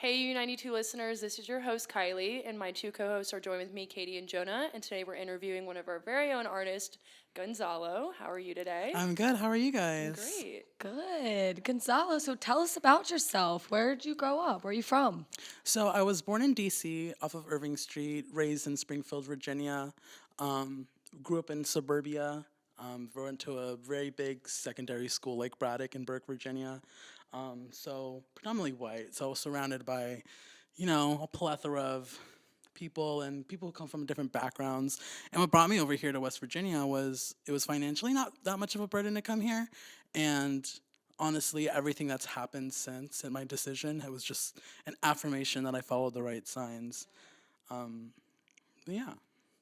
Hey, U92 listeners, this is your host, Kylie, and my two co hosts are joined with me, Katie and Jonah. And today we're interviewing one of our very own artists, Gonzalo. How are you today? I'm good. How are you I'm guys? great. Good. Gonzalo, so tell us about yourself. Where did you grow up? Where are you from? So I was born in DC off of Irving Street, raised in Springfield, Virginia. Um, Grew up in suburbia. Went to a very big secondary school, Lake Braddock in Burke, Virginia. So predominantly white. So I was surrounded by, a plethora of people and people who come from different backgrounds. And what brought me over here to West Virginia was it was financially not that much of a burden to come here. And honestly, everything that's happened since and my decision, it was just an affirmation that I followed the right signs. Um, yeah.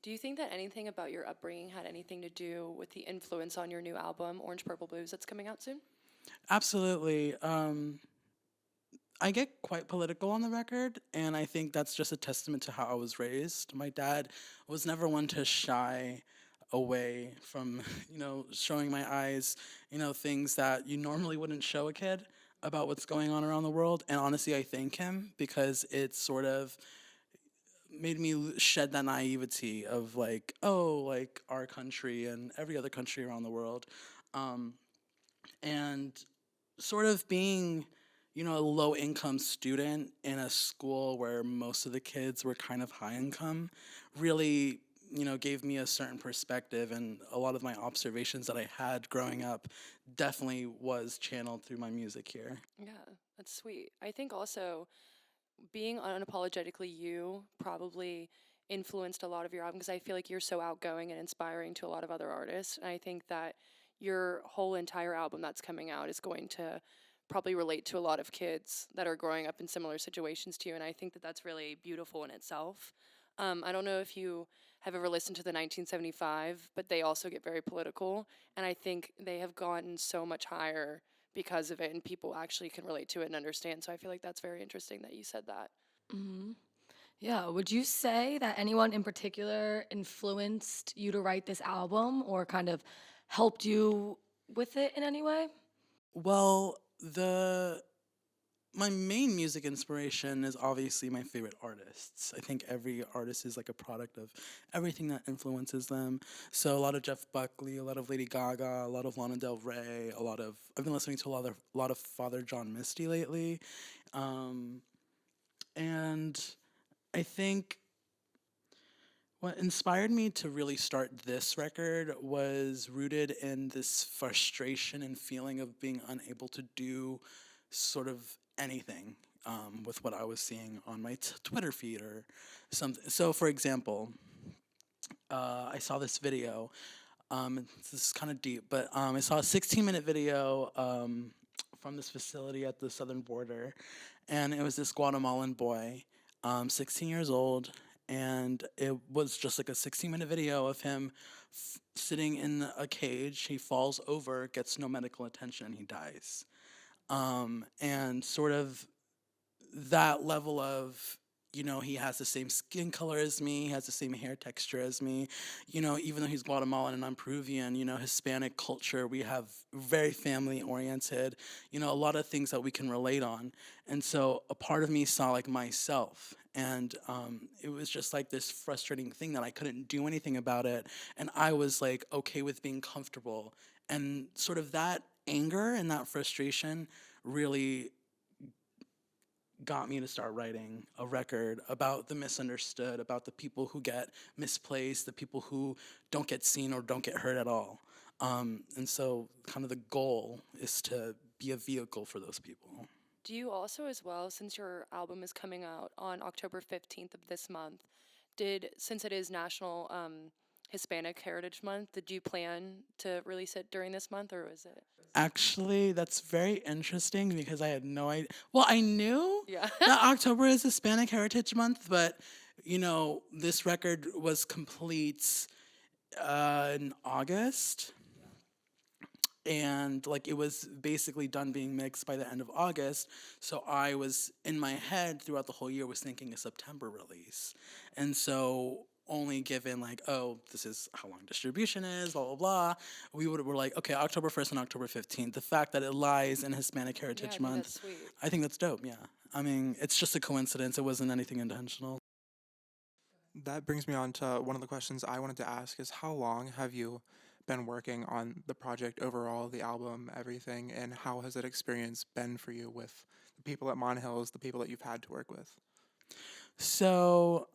Do you think that anything about your upbringing had anything to do with the influence on your new album, Orange Purple Blues, that's coming out soon? Absolutely. I get quite political on the record, and I think that's just a testament to how I was raised. My dad was never one to shy away from, showing my eyes, things that you normally wouldn't show a kid about what's going on around the world. And honestly, I thank him because it sort of made me shed that naivety of like, oh, like our country and every other country around the world. Um, and sort of being a low income student in a school where most of the kids were kind of high income really gave me a certain perspective, and a lot of my observations that I had growing up definitely was channeled through my music here. Yeah, that's sweet. I think also being unapologetically you probably influenced a lot of your album because I feel like you're so outgoing and inspiring to a lot of other artists. And I think that your whole entire album that's coming out is going to probably relate to a lot of kids that are growing up in similar situations to you. And I think that that's really beautiful in itself. I don't know if you have ever listened to the 1975, but they also get very political. And I think they have gotten so much higher because of it, and people actually can relate to it and understand. So I feel like that's very interesting that you said that. hmm Yeah. Would you say that anyone in particular influenced you to write this album or kind of helped you with it in any way? Well, the my main music inspiration is obviously my favorite artists. I think every artist is like a product of everything that influences them. So a lot of Jeff Buckley, a lot of Lady Gaga, a lot of Lana Del Rey, a lot of I've been listening to a lot of Father John Misty lately, um, and I think what inspired me to really start this record was rooted in this frustration and feeling of being unable to do sort of anything with what I was seeing on my Twitter feed or something. So, for example, I saw this video. This is kind of deep, but I saw a 16-minute video from this facility at the southern border, and it was this Guatemalan boy, 16 years old, and it was just like a 16-minute video of him sitting in a cage. He falls over, gets no medical attention, and he dies. And sort of that level of he has the same skin color as me, he has the same hair texture as me, even though he's Guatemalan and I'm Peruvian, Hispanic culture, we have very family oriented, a lot of things that we can relate on. And so a part of me saw like myself, and it was just like this frustrating thing that I couldn't do anything about it, and I was like okay with being comfortable. And sort of that anger and that frustration really got me to start writing a record about the misunderstood, about the people who get misplaced, the people who don't get seen or don't get heard at all. And so, kind of the goal is to be a vehicle for those people. Do you also, as well, since your album is coming out on October 15th of this month, since it is National Hispanic Heritage Month, did you plan to release it during this month, or was it? Actually, that's very interesting because I had no idea. Well, I knew Yeah. that October is Hispanic Heritage Month, but this record was complete in August, and like it was basically done being mixed by the end of August. So I was in my head throughout the whole year was thinking a September release, and so only given like, oh, this is how long distribution is, blah blah blah. We're like, okay, October 1st and October 15th. The fact that it lies in Hispanic Yeah, I Heritage think Month, that's sweet. I think that's dope. Yeah, I mean, it's just a coincidence. It wasn't anything intentional. That brings me on to one of the questions I wanted to ask is how long have you been working on the project overall, the album, everything, and how has that experience been for you with the people at Mon Hills, the people that you've had to work with? So,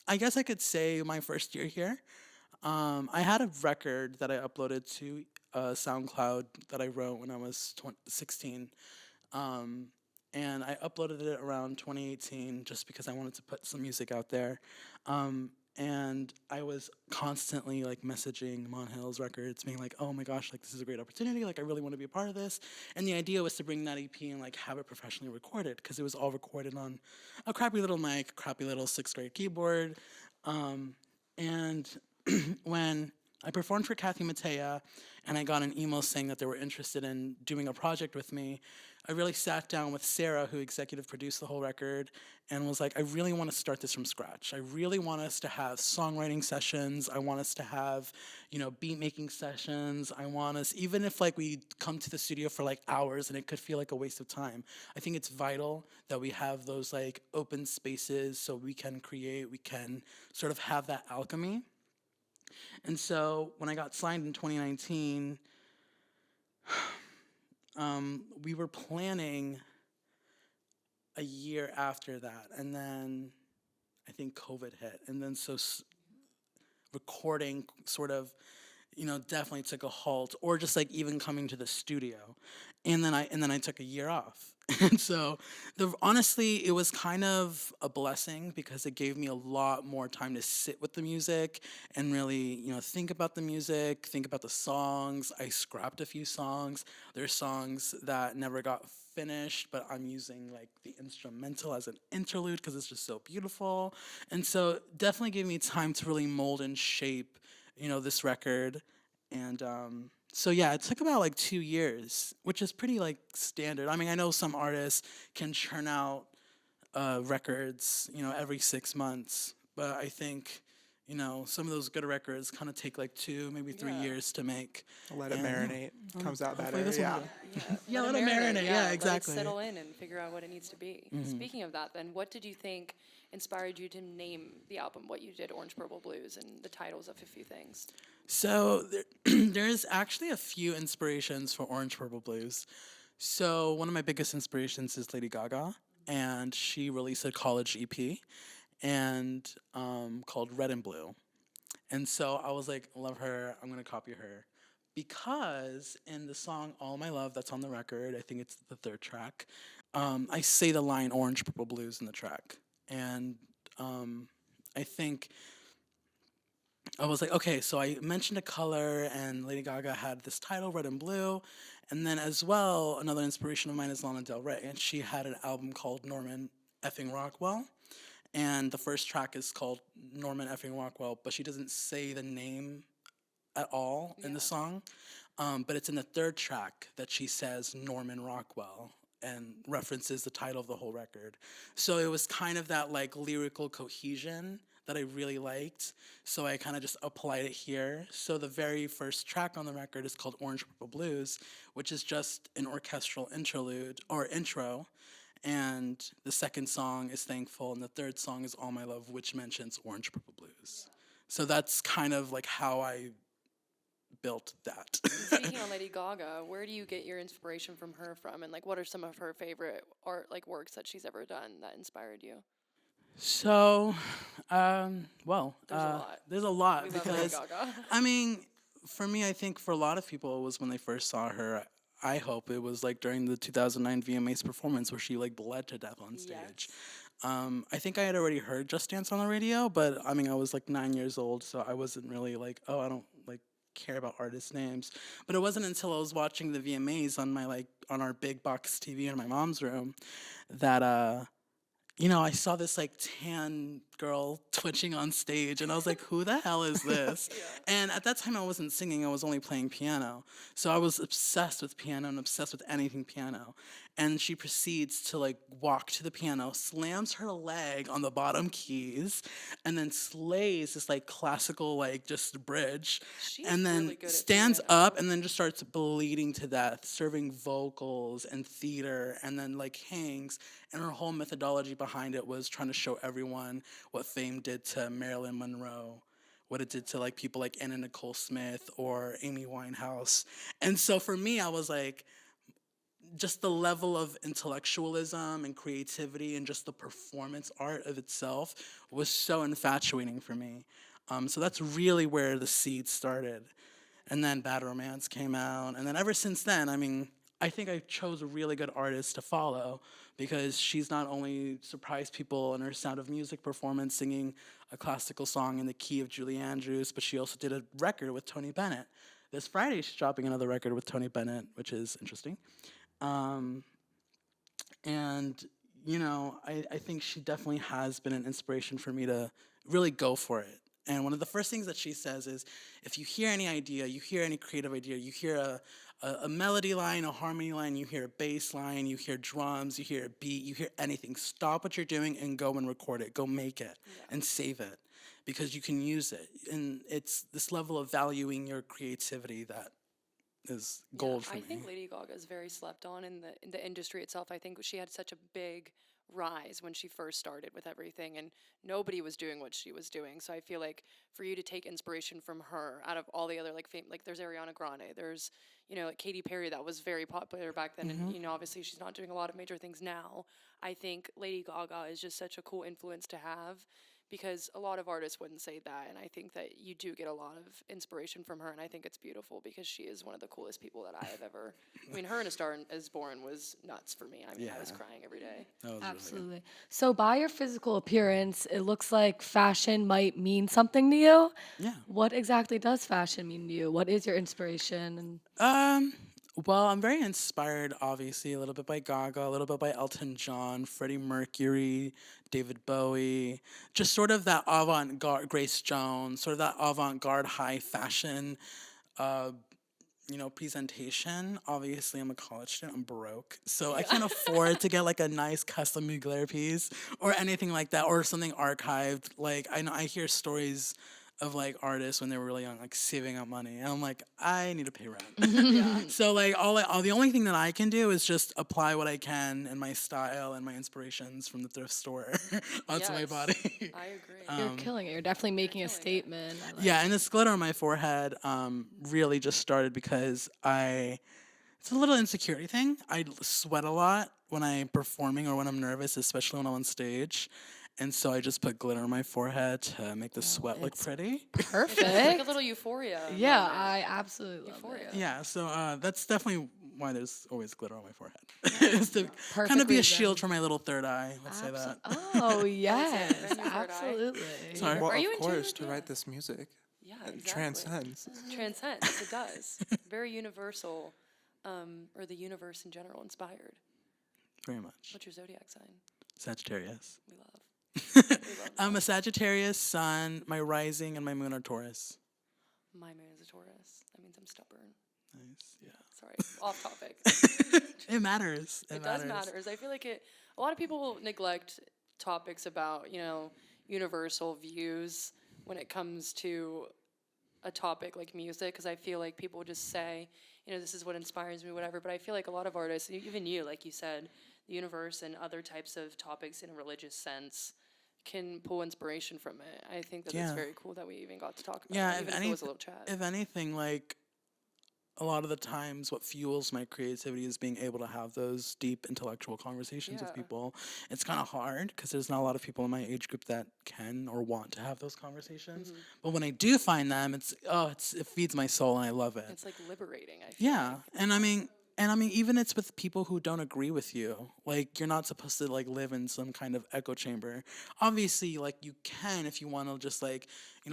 I guess I could say my first year here. I had a record that I uploaded to SoundCloud that I wrote when I was 16. Um, and I uploaded it around 2018 just because I wanted to put some music out there. And I was constantly like messaging Mon Hills Records, being like, "Oh my gosh, like this is a great opportunity. Like I really want to be a part of this." And the idea was to bring that EP and like have it professionally recorded because it was all recorded on a crappy little mic, crappy little sixth grade keyboard. And when I performed for Kathy Mattea and I got an email saying that they were interested in doing a project with me, I really sat down with Sarah, who executive produced the whole record, and was like, I really want to start this from scratch. I really want us to have songwriting sessions. I want us to have, beat making sessions. I want us, even if like we come to the studio for like hours and it could feel like a waste of time, I think it's vital that we have those like open spaces so we can create, we can sort of have that alchemy. And so when I got signed in 2019, we were planning a year after that. And then I think COVID hit. And then so recording sort of, definitely took a halt, or just like even coming to the studio. And then I took a year off. And so honestly, it was kind of a blessing because it gave me a lot more time to sit with the music and really, think about the music, think about the songs. I scrapped a few songs. There's songs that never got finished, but I'm using like the instrumental as an interlude because it's just so beautiful. And so definitely gave me time to really mold and shape, this record. And so yeah, it took about like 2 years, which is pretty like standard. I mean, I know some artists can churn out records, every 6 months, but I think, some of those good records kind of take like 2, maybe 3 years to make. Let it And, marinate. Comes out hopefully better. this one Yeah. will. Yeah, Let it marinate. Yeah, exactly. Let it settle in and figure out what it needs to be. Speaking of that, then, what did you think inspired you to name the album what you did, Orange, Purple, Blues, and the titles of a few things? So there's actually a few inspirations for Orange, Purple, Blues. So one of my biggest inspirations is Lady Gaga, and she released a college EP and called Red and Blue. And so I was like, love her, I'm gonna copy her. Because in the song All My Love that's on the record, I think it's the third track, I say the line Orange, Purple, Blues in the track. And I think I was like, okay, so I mentioned a color, and Lady Gaga had this title, Red and Blue. And then as well, another inspiration of mine is Lana Del Rey, and she had an album called Norman Effing Rockwell. And the first track is called Norman Effing Rockwell, but she doesn't say the name at all in the song. But it's in the third track that she says Norman Rockwell and references the title of the whole record. So it was kind of that like lyrical cohesion that I really liked. So I kind of just applied it here. So the very first track on the record is called Orange Purple Blues, which is just an orchestral interlude or intro. And the second song is Thankful, and the third song is All My Love, which mentions Orange Purple Blues. So that's kind of like how I built that. Speaking on Lady Gaga, where do you get your inspiration from her from, and like what are some of her favorite art like works that she's ever done that inspired you? So, There's a lot. there's a lot We love Lady because, Gaga. I mean, for me, I think for a lot of people, it was when they first saw her. I hope it was like during the 2009 VMAs performance where she like bled to death on stage. I think I had already heard Just Dance on the radio, but I mean, I was like 9 years old, so I wasn't really like, oh, I don't like care about artist names. But it wasn't until I was watching the VMAs on my like on our big box TV in my mom's room that I saw this like tan girl twitching on stage, and I was like, who the hell is this? And at that time, I wasn't singing, I was only playing piano. So I was obsessed with piano and obsessed with anything piano. and she proceeds to like walk to the piano, slams her leg on the bottom keys, and then slays this like classical like just bridge, She's and then really good at stands piano. up and then just starts bleeding to death, serving vocals and theater, and then like hangs. And her whole methodology behind it was trying to show everyone what fame did to Marilyn Monroe, what it did to like people like Anna Nicole Smith or Amy Winehouse. And so for me, I was like, just the level of intellectualism and creativity and just the performance art of itself was so infatuating for me. So that's really where the seed started. And then Bad Romance came out. And then ever since then, I mean, I think I chose a really good artist to follow because she's not only surprised people in her Sound of Music performance singing a classical song in the key of Julie Andrews, but she also did a record with Tony Bennett. This Friday, she's dropping another record with Tony Bennett, which is interesting. Um, and, you know, I think she definitely has been an inspiration for me to really go for it. And one of the first things that she says is, if you hear any idea, you hear any creative idea, you hear a melody line, a harmony line, you hear a bass line, you hear drums, you hear a beat, you hear anything, stop what you're doing and go and record it. Go make it and save it because you can use it. And it's this level of valuing your creativity that is gold for I me. think Lady Gaga is very slept on in the industry itself. I think she had such a big rise when she first started with everything, and nobody was doing what she was doing. So I feel like for you to take inspiration from her, out of all the other like fame, like there's Ariana Grande, there's like Katy Perry that was very popular back then, and obviously she's not doing a lot of major things now. I think Lady Gaga is just such a cool influence to have, because a lot of artists wouldn't say that, and I think that you do get a lot of inspiration from her, and I think it's beautiful because she is one of the coolest people that I have ever. I mean, her in A Star Is Born was nuts for me. I mean, I was crying every day. That was really good. Absolutely. So, by your physical appearance, it looks like fashion might mean something to you. Yeah. What exactly does fashion mean to you? What is your inspiration? And Well, I'm very inspired, obviously, a little bit by Gaga, a little bit by Elton John, Freddie Mercury, David Bowie, just sort of that avant-garde, Grace Jones, sort of that avant-garde high fashion, presentation. Obviously, I'm a college student. I'm broke, so I can't afford to get like a nice custom Mugler piece or anything like that, or something archived. Like I know I hear stories of like artists when they were really young, like saving up money, and I'm like, I need to pay rent. So like all the only thing that I can do is just apply what I can and my style and my inspirations from the thrift store onto my Yes, body. I agree. you're killing it. You're definitely making a statement. I like Yeah, and this glitter on my forehead really just started because it's a little insecurity thing. I sweat a lot when I'm performing or when I'm nervous, especially when I'm on stage. And so I just put glitter on my forehead to make the sweat look pretty. It's like perfect. a little euphoria. Yeah, moment. I absolutely love Euphoria. it. Yeah, so that's definitely why there's always glitter on my forehead. It's to kind Perfect of be a reason. shield for my little third eye. Let's say that. Oh yes, Brand new third eye. absolutely. Sorry. Well, Are you of into course, it? to Yeah. write this music, Yeah, it exactly. transcends. Transcends. It does. Very universal, or the universe in general inspired. Very much. What's your zodiac sign? Sagittarius. We love. We love I'm a Sagittarius sun. My rising and my moon are Taurus. My moon is a Taurus. That means I'm stubborn. Nice. Yeah. Sorry, off topic. It matters. It does matter. I feel like a lot of people neglect topics about, universal views when it comes to a topic like music, because I feel like people just say, this is what inspires me, whatever. But I feel like a lot of artists, even you, like you said, the universe and other types of topics in a religious sense can pull inspiration from it. I think that it's Yeah. very cool that we even got to talk about Yeah, it, even if it was a little chat. if anything, like a lot of the times what fuels my creativity is being able to have those deep intellectual conversations with Yeah. people. It's kind of hard because there's not a lot of people in my age group that can or want to have those conversations. But when I do find them, it feeds my soul and I love it. It's like liberating, I feel Yeah, like. and I mean, even it's with people who don't agree with you. Like, you're not supposed to like live in some kind of echo chamber. Obviously, like you can if you want to just like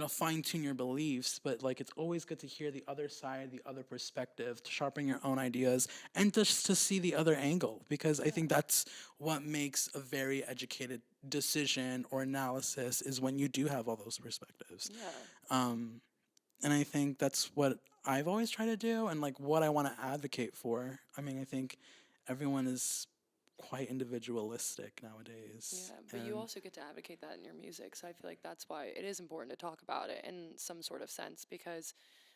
fine tune your beliefs. But like, it's always good to hear the other side, the other perspective, to sharpen your own ideas, and just to see the other angle. Because I think that's what makes a very educated decision or analysis is when you do have all those perspectives. Yeah. And I think that's what I've always tried to do and like what I want to advocate for. I mean, I think everyone is quite individualistic nowadays. Yeah, but you And also get to advocate that in your music. So I feel like that's why it is important to talk about it in some sort of sense because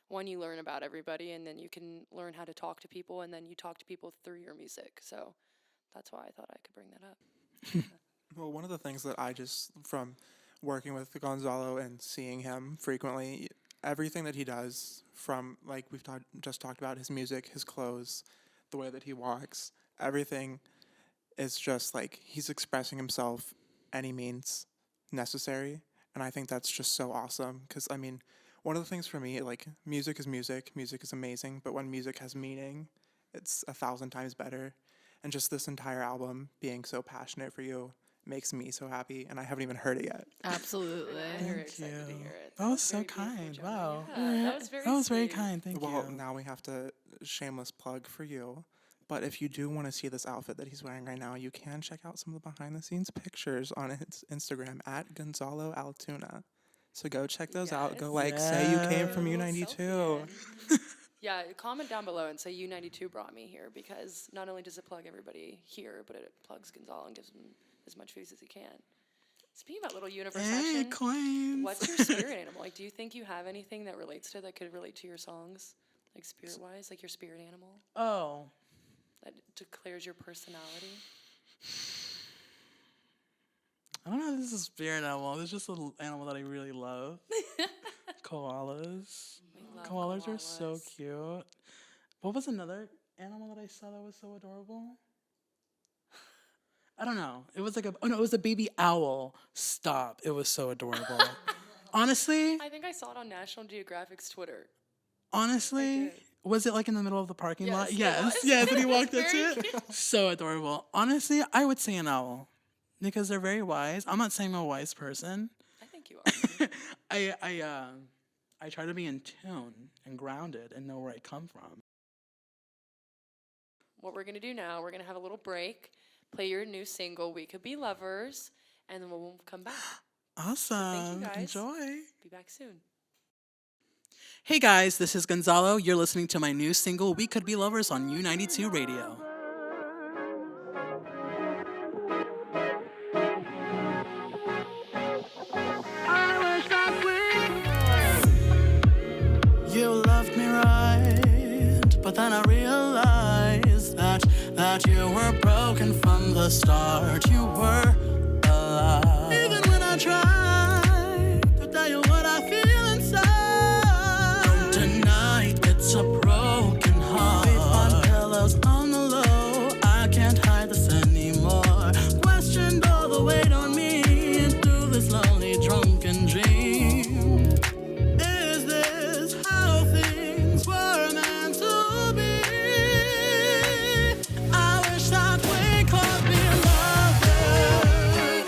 one, you learn about everybody and then you can learn how to talk to people and then you talk to people through your music. So that's why I thought I could bring that up. Well, one of the things that I just, from working with Gonzalo and seeing him frequently, everything that he does, from like just talked about, his music, his clothes, the way that he walks, everything is just like he's expressing himself any means necessary. And I think that's just so awesome because, I mean, one of the things for me, like, music is amazing, but when music has meaning, it's 1,000 times better. And just this entire album being so passionate for you makes me so happy, and I haven't even heard it yet. Absolutely. I'm very thank excited to you. hear it. That was so very beautiful, kind. Jonah. Wow. Yeah, that was very That was very sweet. kind. Thank Well, you. now we have to shameless plug for you. But if you do want to see this outfit that he's wearing right now, you can check out some of the behind the scenes pictures on his Instagram at Gonzalo Altuna. So go check those out. Go say you came from Get a little U92. selfie in. Yeah, comment down below and say U92 brought me here because not only does it plug everybody here, but it plugs Gonzalo and gives him as much views as he can. Speaking about little universe Hey, action, Queens. what's your spirit animal? Like, do you think you have anything that relates to that could relate to your songs, like spirit-wise, like your spirit animal Oh. that declares your personality? I don't know if this is a spirit animal. It's just an animal that I really love. Koalas. We love Koalas are so koalas. cute. What was another animal that I saw that was so adorable? I don't know. It was like it was a baby owl. Stop. It was so adorable. Honestly, I think I saw it on National Geographic's Twitter. honestly, did. was it like in the middle of the parking lot? Yes, it was. Yes, and he walked up to Very it. So adorable. Honestly, I would say an owl because they're very wise. I'm not saying I'm a wise person. I think you are. I try to be in tune and grounded and know where I come from. What we're gonna do now, we're gonna have a little break, play your new single, We Could Be Lovers, and then we'll come back. Awesome. guys. Enjoy. Be back soon. Hey guys, this is Gonzalo. You're listening to my new single, We Could Be Lovers, on U92 Radio. You loved me right, but then I realized that you were broken from the start. You were a lie. Even when I tried to tell you what I feel inside, don't deny it's a broken heart. Sweet fun pillows on the low, I can't hide this anymore. Questioned all the weight on me into this lonely drunken dream. Is this how things were meant to be? I wish that we could be lovers.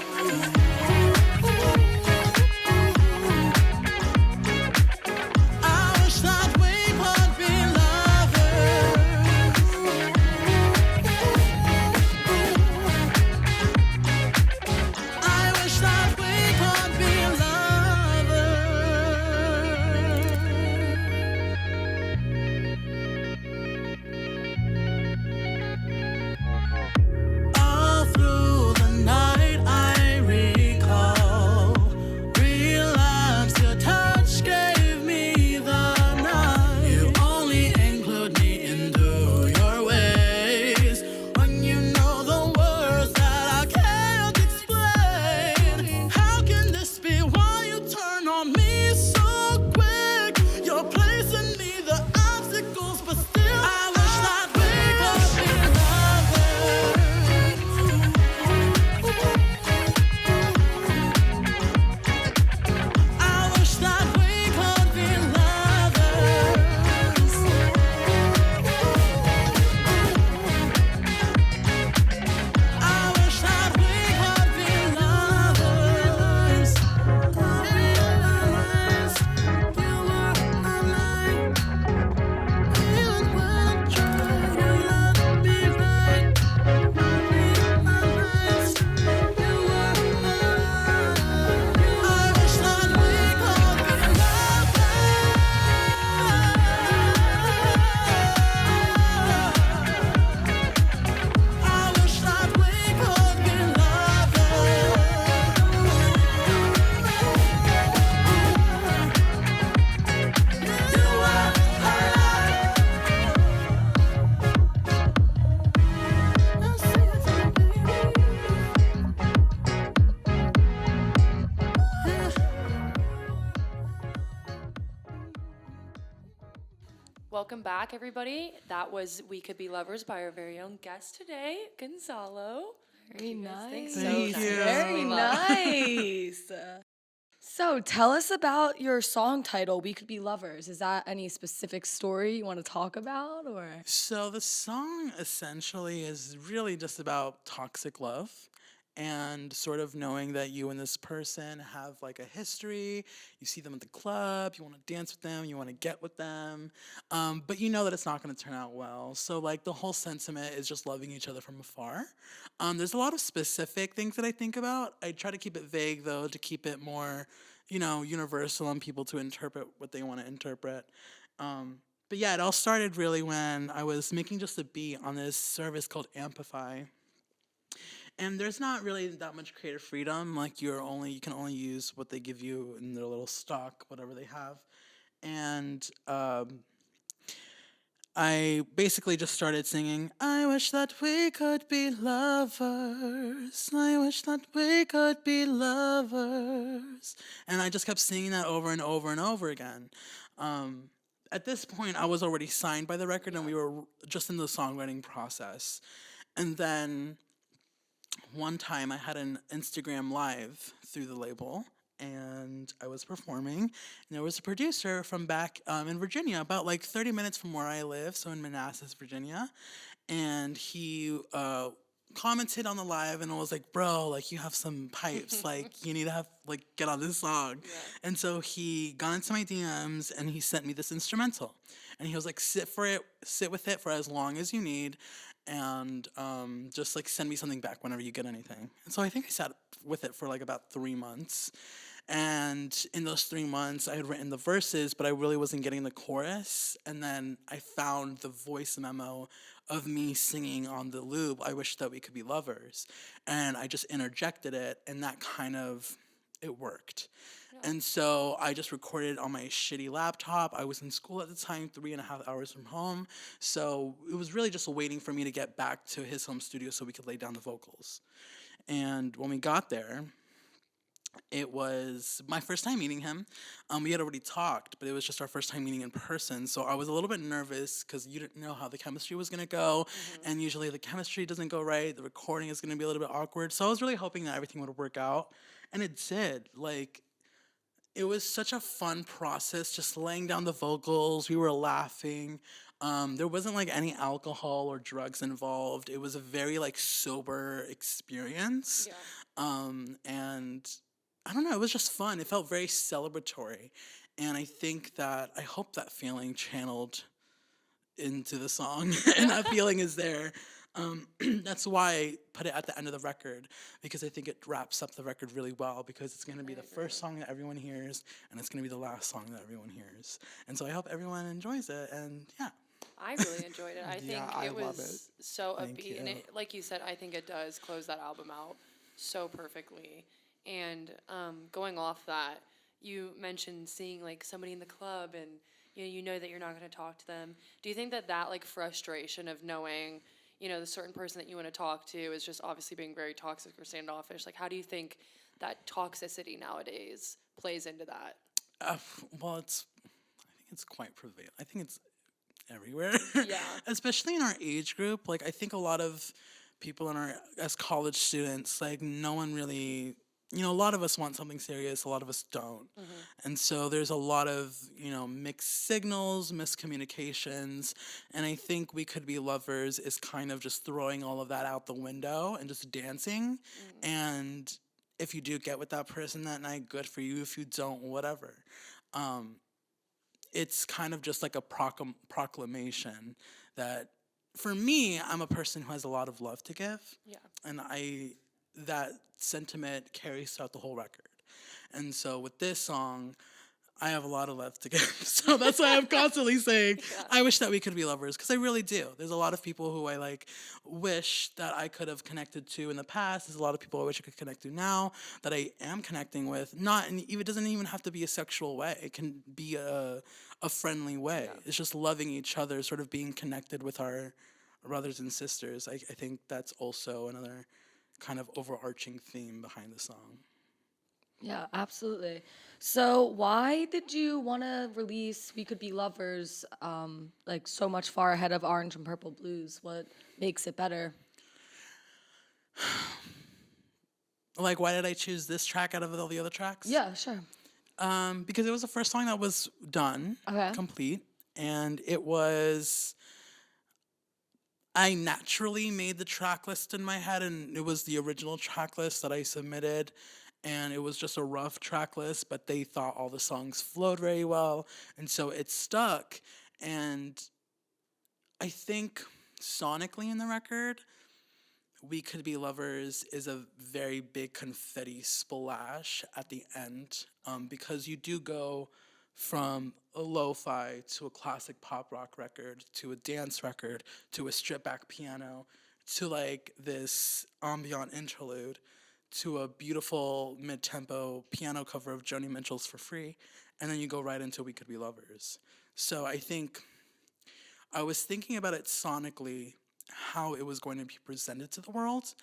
welcome back, everybody. That was We Could Be Lovers by our very own guest today, Gonzalo. Very nice. Thank you. Very nice. So tell us about your song title, We Could Be Lovers. Is that any specific story you want to talk about, or? So the song essentially is really just about toxic love and sort of knowing that you and this person have like a history. You see them at the club, you want to dance with them, you want to get with them, but you know that it's not going to turn out well. So like the whole sentiment is just loving each other from afar. There's a lot of specific things that I think about. I try to keep it vague though, to keep it more, universal and people to interpret what they want to interpret. But yeah, it all started really when I was making just a beat on this service called Amplify. And there's not really that much creative freedom. Like you can only use what they give you in their little stock, whatever they have. And I basically just started singing, I wish that we could be lovers. I wish that we could be lovers. And I just kept singing that over and over and over again. At this point, I was already signed by the record and we were just in the songwriting process. And then one time I had an Instagram live through the label and I was performing and there was a producer from back in Virginia, about like 30 minutes from where I live, so in Manassas, Virginia, and he commented on the live and was like, bro, like you have some pipes, like you need to have like get on this song. And so he got into my DMs and he sent me this instrumental and he was like, sit with it for as long as you need and just like send me something back whenever you get anything. And so I think I sat with it for like about 3 months. And in those 3 months, I had written the verses, but I really wasn't getting the chorus. And then I found the voice memo of me singing on the loop, I wish that we could be lovers. And I just interjected it, and that kind of, it worked. And so I just recorded on my shitty laptop. I was in school at the time, 3.5 hours from home. So it was really just waiting for me to get back to his home studio so we could lay down the vocals. And when we got there, it was my first time meeting him. We had already talked, but it was just our first time meeting in person. So I was a little bit nervous because you didn't know how the chemistry was going to go. And usually the chemistry doesn't go right. The recording is going to be a little bit awkward. So I was really hoping that everything would work out. And it did. Like, it was such a fun process just laying down the vocals. We were laughing. There wasn't like any alcohol or drugs involved. It was a very like sober experience. And I don't know, it was just fun. It felt very celebratory. And I hope that feeling channeled into the song and that feeling is there. That's why I put it at the end of the record because I think it wraps up the record really well because it's going to be the first song that everyone hears and it's going to be the last song that everyone hears. And so I hope everyone enjoys it and yeah. I really enjoyed it. I think I it love was so Thank upbeat, and you. it, like you said, I think it does close that album out so perfectly. And going off that, you mentioned seeing like somebody in the club, and you know that you're not going to talk to them. Do you think that like frustration of knowing, the certain person that you want to talk to is just obviously being very toxic or standoffish? Like, how do you think that toxicity nowadays plays into that? Well, I think it's quite prevalent. I think it's everywhere. Yeah. Especially in our age group. Like, I think a lot of people as college students, like, no one really, a lot of us want something serious, a lot of us don't. And so there's a lot of, mixed signals, miscommunications. And I think We Could Be Lovers is kind of just throwing all of that out the window and just dancing. And if you do get with that person that night, good for you. If you don't, whatever. It's kind of just like a proclamation that for me, I'm a person who has a lot of love to give. Yeah. And that sentiment carries throughout the whole record. And so with this song, I have a lot of love to give. So that's why I'm constantly saying, I wish that we could be lovers, because I really do. There's a lot of people who I like wish that I could have connected to in the past. There's a lot of people I wish I could connect to now that I am connecting with. It doesn't even have to be a sexual way. It can be a friendly way. It's just loving each other, sort of being connected with our brothers and sisters. I think that's also another kind of overarching theme behind the song. Yeah, absolutely. So, why did you want to release "We Could Be Lovers" like so much far ahead of "Orange and Purple Blues"? What makes it better? Like, why did I choose this track out of all the other tracks? Yeah, sure. Because it was the first song that was done, Okay. complete, and it was. I naturally made the track list in my head, and it was the original track list that I submitted. And it was just a rough track list, but they thought all the songs flowed very well. And so it stuck. And I think sonically in the record, We Could Be Lovers is a very big confetti splash at the end, because you do go from a lo-fi to a classic pop rock record to a dance record to a stripped back piano to like this ambient interlude to a beautiful mid-tempo piano cover of Joni Mitchell's For Free, and then you go right into We Could Be Lovers. So I think I was thinking about it sonically, how it was going to be presented to the world,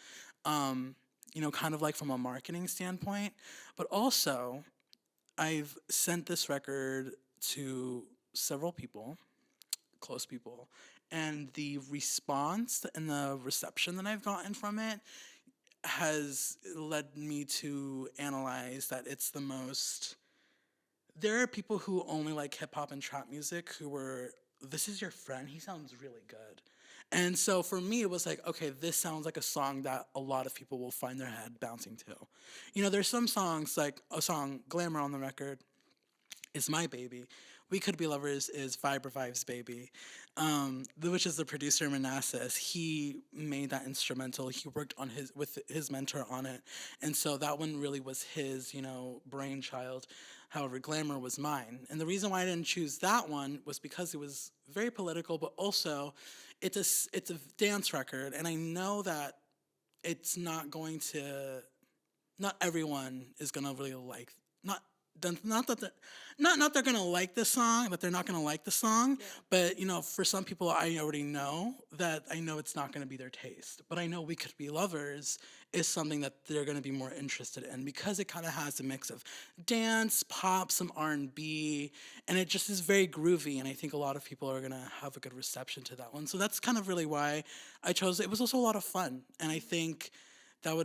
kind of like from a marketing standpoint. But also, I've sent this record to several people, close people, and the response and the reception that I've gotten from it has led me to analyze that it's the most. There are people who only like hip hop and trap music who were, this is your friend, he sounds really good. And so for me, it was like, okay, this sounds like a song that a lot of people will find their head bouncing to. There's some songs, like a song, Glamour on the record, is my baby. We Could Be Lovers is Vibe Revive's baby, which is the producer Manassas. He made that instrumental. He worked on his with his mentor on it, and so that one really was his, brainchild. However, Glamour was mine, and the reason why I didn't choose that one was because it was very political, but also it's a dance record, and I know that it's not going to not everyone is gonna really like not not that they're gonna like the song, but they're not gonna like the song. But for some people, I already know that I know it's not gonna be their taste. But I know We Could Be Lovers is something that they're gonna be more interested in because it kind of has a mix of dance, pop, some R&B, and it just is very groovy. And I think a lot of people are gonna have a good reception to that one. So that's kind of really why I chose it. It was also a lot of fun, and I think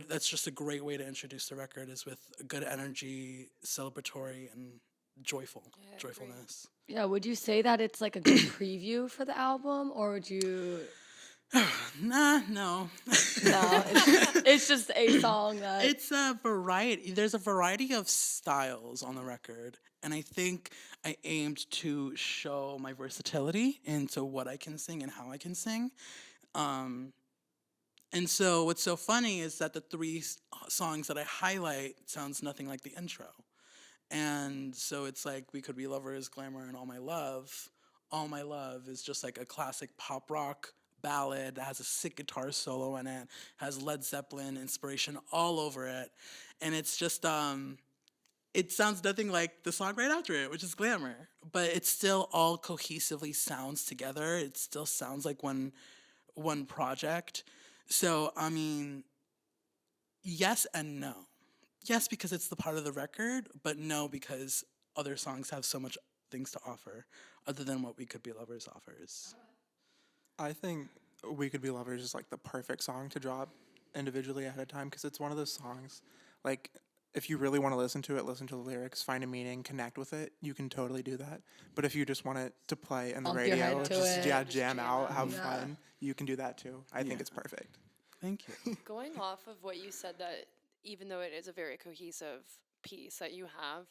that's just a great way to introduce the record is with a good energy, celebratory and joyfulness. Yeah, would you say that it's like a good preview for the album, or would you? Nah, no. No, it's just a song that. It's a variety. There's a variety of styles on the record, and I think I aimed to show my versatility into what I can sing and how I can sing. Um, And so what's so funny is that the three songs that I highlight sounds nothing like the intro. And so it's like We Could Be Lovers, Glamour, and All My Love. All My Love is just like a classic pop rock ballad that has a sick guitar solo in it, has Led Zeppelin inspiration all over it. And it's just it sounds nothing like the song right after it, which is Glamour. But it still all cohesively sounds together. It still sounds like one project. So, I mean, yes and no. Yes, because it's the part of the record, but no, because other songs have so much things to offer other than what We Could Be Lovers offers. I think We Could Be Lovers is like the perfect song to drop individually at a time because it's one of those songs, like, if you really want to listen to the lyrics, find a meaning, connect with it, you can totally do that. But if you just want it to play in the Bump your head radio, to just it. yeah, Just jam out, have Yeah. fun, you can do that too. I think Yeah. it's perfect. Thank you. Going off of what you said, that even though it is a very cohesive piece that you have,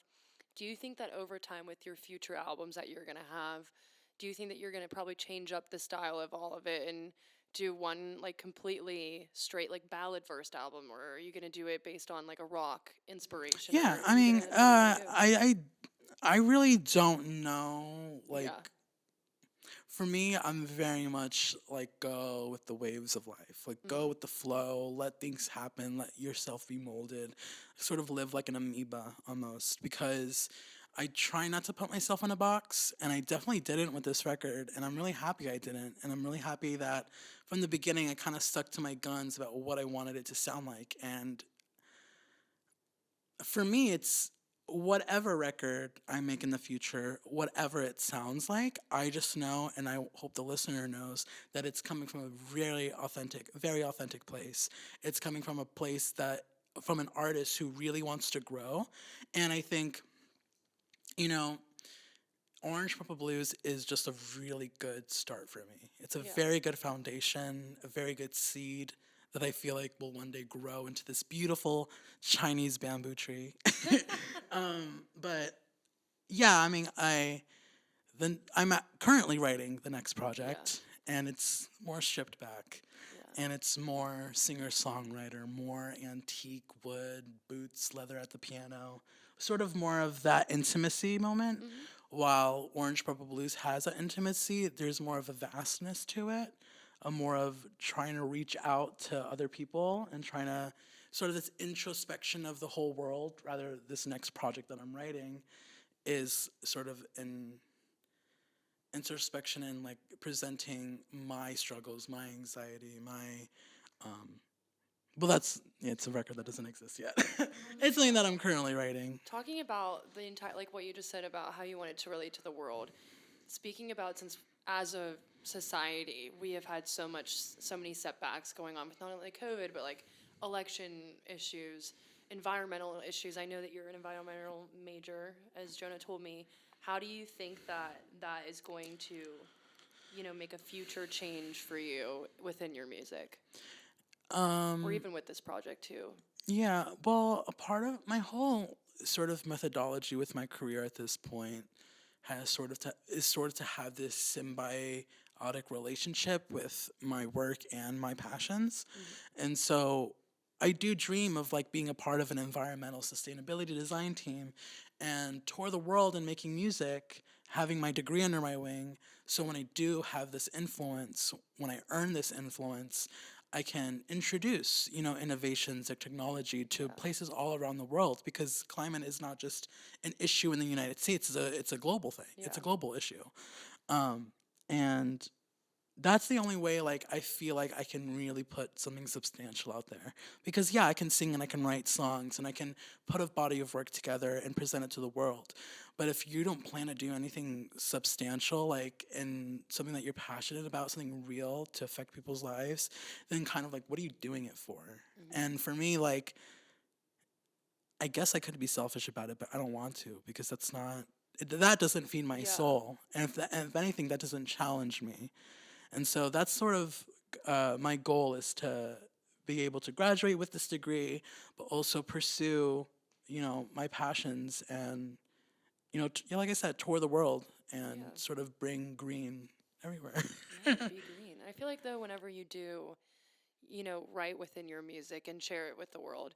do you think that over time with your future albums that you're going to have, do you think that you're going to probably change up the style of all of it and do one like completely straight like ballad versed album, or are you going to do it based on like a rock inspiration? Yeah, or I are you mean, gonna- what are you gonna do? I really don't know. Like, Yeah. for me, I'm very much like go with the waves of life. Like go with the flow, let things happen, let yourself be molded. Sort of live like an amoeba almost because I try not to put myself in a box and I definitely didn't with this record and I'm really happy I didn't. And I'm really happy that from the beginning I kind of stuck to my guns about what I wanted it to sound like and for me, it's whatever record I make in the future, whatever it sounds like, I just know, and I hope the listener knows, that it's coming from a very authentic place. It's coming from a place that, from an artist who really wants to grow. And I think, you know, Orange Purple Blues is just a really good start for me. It's a Yeah. very good foundation, a very good seed that I feel like will one day grow into this beautiful Chinese bamboo tree. But yeah, I mean, currently writing the next project, and it's more stripped back, Yeah. and it's more singer songwriter, more antique wood, boots, leather at the piano, sort of more of that intimacy moment. While Orange Purple Blues has that intimacy, there's more of a vastness to it, a more of trying to reach out to other people and trying to sort of this introspection of the whole world. Rather, this next project that I'm writing is sort of an introspection and like presenting my struggles, my anxiety, my well, it's a record that doesn't exist yet. It's something that I'm currently writing. Talking about the entire, like what you just said about how you wanted to relate to the world, speaking about, since as a society we have had so many setbacks going on with not only COVID but like election issues, environmental issues. I know that you're an environmental major, as Jonah told me. How do you think that that is going to, make a future change for you within your music, or even with this project too? Yeah, well, a part of my whole sort of methodology with my career at this point has sort of to have this symbiotic relationship with my work and my passions. And so I do dream of like being a part of an environmental sustainability design team and tour the world and making music, having my degree under my wing. So when I do have this influence, when I earn this influence, I can introduce, innovations and technology to places all around the world, because climate is not just an issue in the United States, it's a global thing. It's a Yeah. global issue. And that's the only way like I feel like I can really put something substantial out there, because yeah, I can sing and I can write songs and I can put a body of work together and present it to the world, but if you don't plan to do anything substantial, like in something that you're passionate about, something real to affect people's lives, then kind of like what are you doing it for? And for me, like, I guess I could be selfish about it, but I don't want to, because that doesn't feed my Yeah. soul, and if anything, that doesn't challenge me. And so that's sort of my goal, is to be able to graduate with this degree, but also pursue, my passions and, like I said, tour the world and Yeah. sort of bring green everywhere. Yeah, be green. I feel like though, whenever you do, write within your music and share it with the world,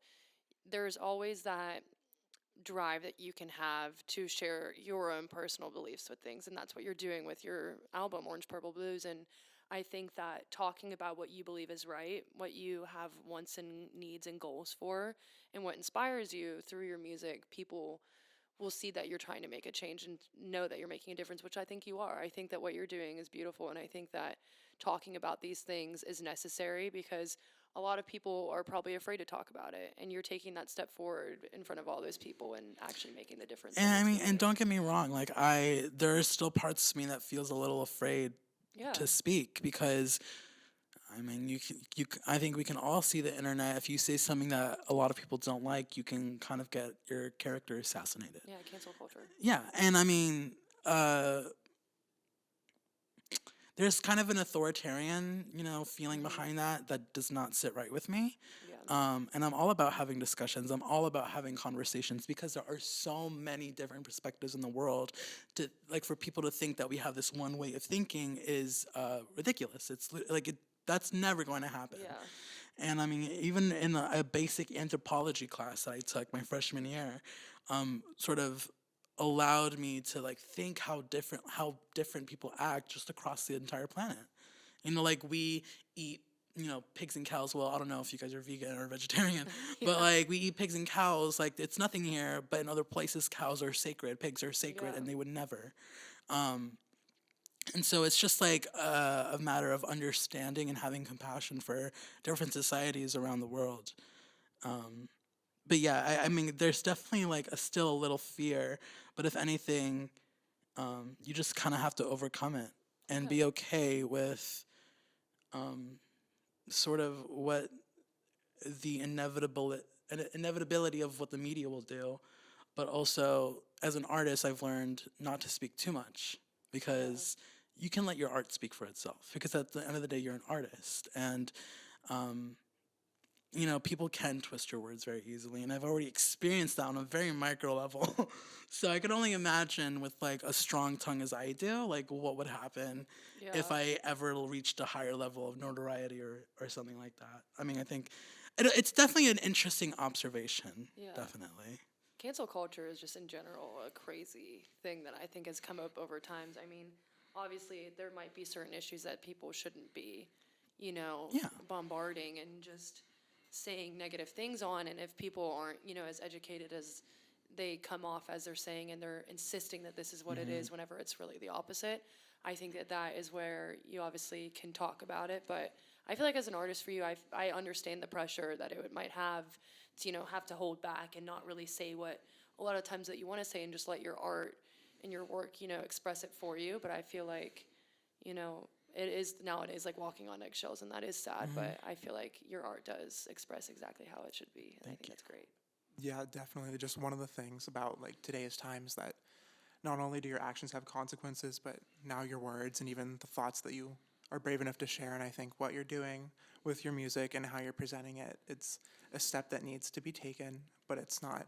there's always that drive that you can have to share your own personal beliefs with things, and that's what you're doing with your album Orange Purple Blues. And I think that talking about what you believe is right, what you have wants and needs and goals for, and what inspires you through your music, people will see that you're trying to make a change and know that you're making a difference, which I think you are. I think that what you're doing is beautiful, and I think that talking about these things is necessary, because a lot of people are probably afraid to talk about it, and you're taking that step forward in front of all those people and actually making the difference. And I mean, and don't get me wrong, like there are still parts of me that feels a little afraid Yeah. to speak, because I mean, I think we can all see the internet. If you say something that a lot of people don't like, you can kind of get your character assassinated. Yeah, cancel culture. Yeah, and I mean, there's kind of an authoritarian, feeling behind that does not sit right with me. Yeah. And I'm all about having discussions. I'm all about having conversations, because there are so many different perspectives in the world. To like, for people to think that we have this one way of thinking is ridiculous. It's like that's never going to happen. Yeah. And I mean, even in a basic anthropology class that I took my freshman year, sort of allowed me to like think how different people act just across the entire planet. Like we eat, pigs and cows. Well, I don't know if you guys are vegan or vegetarian, but like we eat pigs and cows. Like it's nothing here, but in other places, cows are sacred, pigs are sacred, Yeah. and they would never. And so it's just like a matter of understanding and having compassion for different societies around the world. but yeah, I mean, there's definitely like still a little fear, but if anything, you just kind of have to overcome it and Yeah. be okay with sort of what the inevitability of what the media will do, but also as an artist, I've learned not to speak too much Yeah. because you can let your art speak for itself. Because at the end of the day, you're an artist, and people can twist your words very easily, and I've already experienced that on a very micro level. So I could only imagine with like a strong tongue as I do, like what would happen if Yeah. I ever reached a higher level of notoriety or something like that. I mean, I think it's definitely an interesting observation. Yeah. Definitely. Cancel culture is just in general a crazy thing that I think has come up over times. I mean, obviously there might be certain issues that people shouldn't be, Yeah. bombarding and just saying negative things on. And if people aren't, as educated as they come off as they're saying and they're insisting that this is what it is whenever it's really the opposite, I think that that is where you obviously can talk about it. But I feel like as an artist for you, I understand the pressure that it might have to, have to hold back and not really say what a lot of times that you want to say and just let your art and your work, express it for you. But I feel like, it is nowadays like walking on eggshells, and that is sad. But I feel like your art does express exactly how it should be, and I think that's great. Yeah, definitely. Just one of the things about like today's times that not only do your actions have consequences, but now your words and even the thoughts that you are brave enough to share. And I think what you're doing with your music and how you're presenting it, it's a step that needs to be taken, but it's not.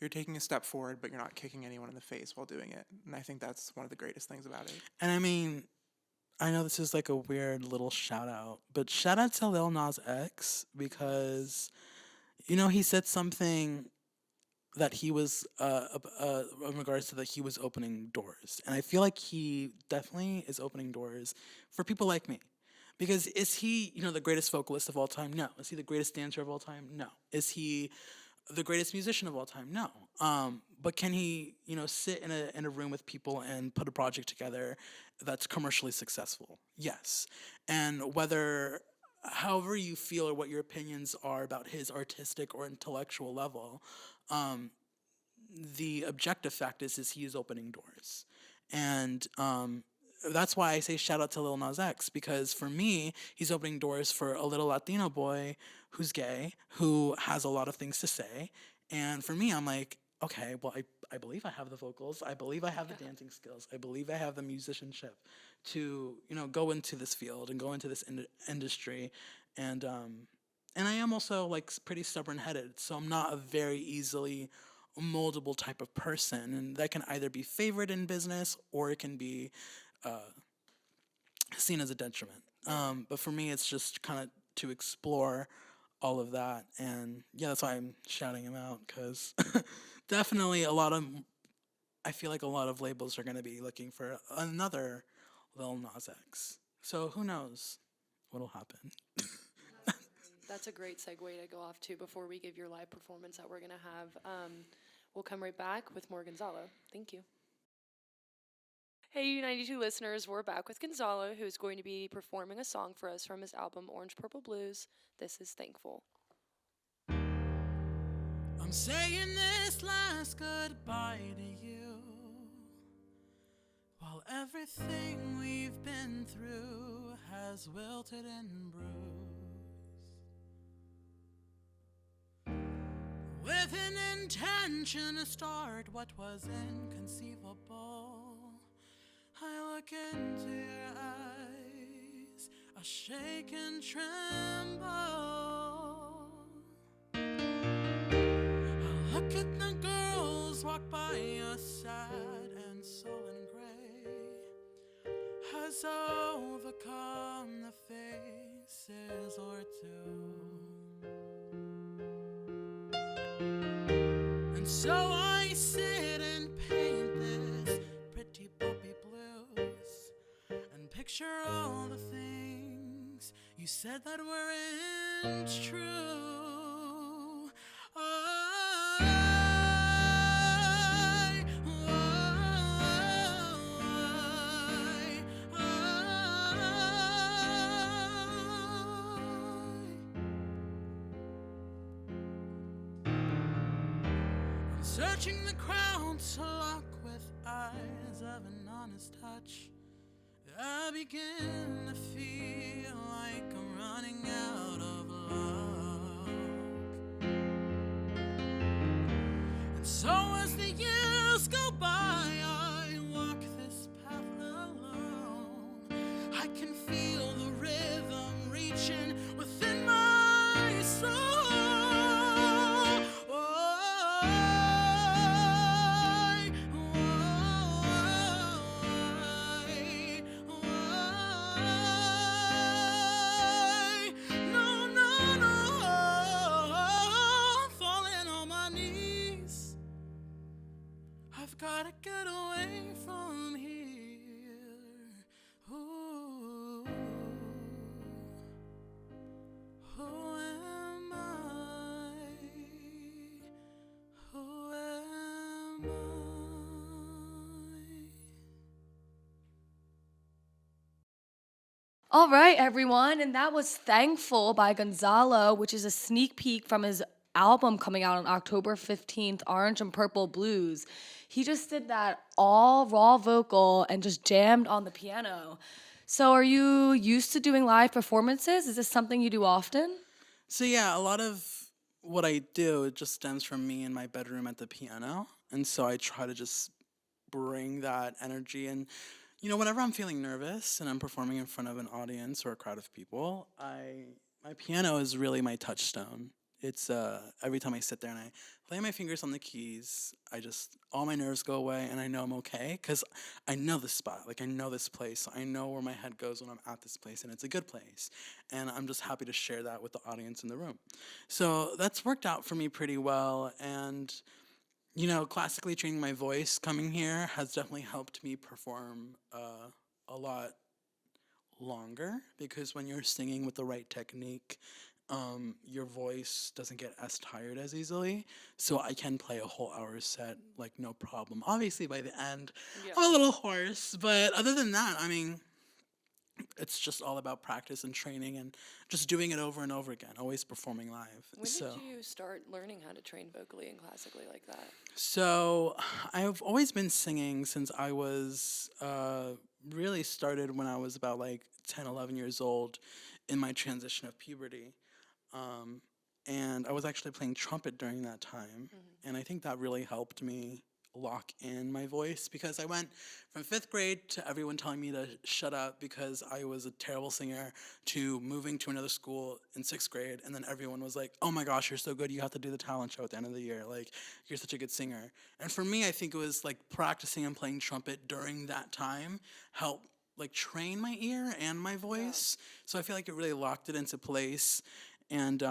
You're taking a step forward, but you're not kicking anyone in the face while doing it. And I think that's one of the greatest things about it. And I mean, I know this is like a weird little shout out, but shout out to Lil Nas X because he said something that he was in regards to that he was opening doors, and I feel like he definitely is opening doors for people like me. Because is he, the greatest vocalist of all time? No. Is he the greatest dancer of all time? No. Is he the greatest musician of all time? No. But can he, sit in a room with people and put a project together that's commercially successful? Yes. And however you feel or what your opinions are about his artistic or intellectual level, the objective fact is he is opening doors, and that's why I say shout out to Lil Nas X, because for me he's opening doors for a little Latino boy who's gay, who has a lot of things to say, and for me I'm like, okay, well I believe I have the vocals, I believe I have the dancing skills, I believe I have the musicianship to go into this field and go into this industry, and and I am also like pretty stubborn headed, so I'm not a very easily moldable type of person, and that can either be favored in business or it can be seen as a detriment. But for me, it's just kind of to explore all of that, and yeah, that's why I'm shouting him out, because definitely I feel like a lot of labels are going to be looking for another Lil Nas X. So who knows what'll happen? That's a great segue to go off to before we give your live performance that we're going to have. We'll come right back with more Gonzalo. Thank you. Hey, U92 listeners, we're back with Gonzalo, who's going to be performing a song for us from his album Orange Purple Blues. This is Thankful. I'm saying this last goodbye to you, while everything we've been through has wilted and bruised. With an intention to start what was inconceivable, I look into your eyes, I shake and tremble. I look at the girls walk by us sad and sullen gray, has overcome the faces or two. And so I sit and paint this pretty puppy blues, and picture all the things you said that weren't true. Searching the crowd to lock with eyes of an honest touch. I begin to feel like I'm running out of luck. And so as the years go by, I walk this path alone. I can feel the rhythm reaching within my soul. No, no, no, I'm falling on my knees. I've gotta get away from here. Ooh. Who am I? Who am I? All right, everyone, and that was Thankful by Gonzalo, which is a sneak peek from his album coming out on October 15th, Orange and Purple Blues. He just did that all raw vocal and just jammed on the piano. So, are you used to doing live performances? Is this something you do often? So yeah, a lot of what I do, it just stems from me in my bedroom at the piano. And so I try to just bring that energy. And whenever I'm feeling nervous and I'm performing in front of an audience or a crowd of people, my piano is really my touchstone. It's every time I sit there and I lay my fingers on the keys, all my nerves go away and I know I'm okay because I know this spot, like I know this place, I know where my head goes when I'm at this place, and it's a good place, and I'm just happy to share that with the audience in the room. So that's worked out for me pretty well, and classically training my voice coming here has definitely helped me perform a lot longer, because when you're singing with the right technique, your voice doesn't get as tired as easily. So I can play a whole hour set like no problem. Obviously, by the end, Yeah. I'm a little hoarse, but other than that, I mean, it's just all about practice and training and just doing it over and over again, always performing live. When did you start learning how to train vocally and classically like that? So I've always been singing since I was really started when I was about like 10, 11 years old in my transition of puberty. Um, and I was actually playing trumpet during that time. And I think that really helped me lock in my voice, because I went from fifth grade to everyone telling me to shut up because I was a terrible singer, to moving to another school in sixth grade. And then everyone was like, oh my gosh, you're so good. You have to do the talent show at the end of the year. Like, you're such a good singer. And for me, I think it was like practicing and playing trumpet during that time helped like train my ear and my voice. So I feel like it really locked it into place. And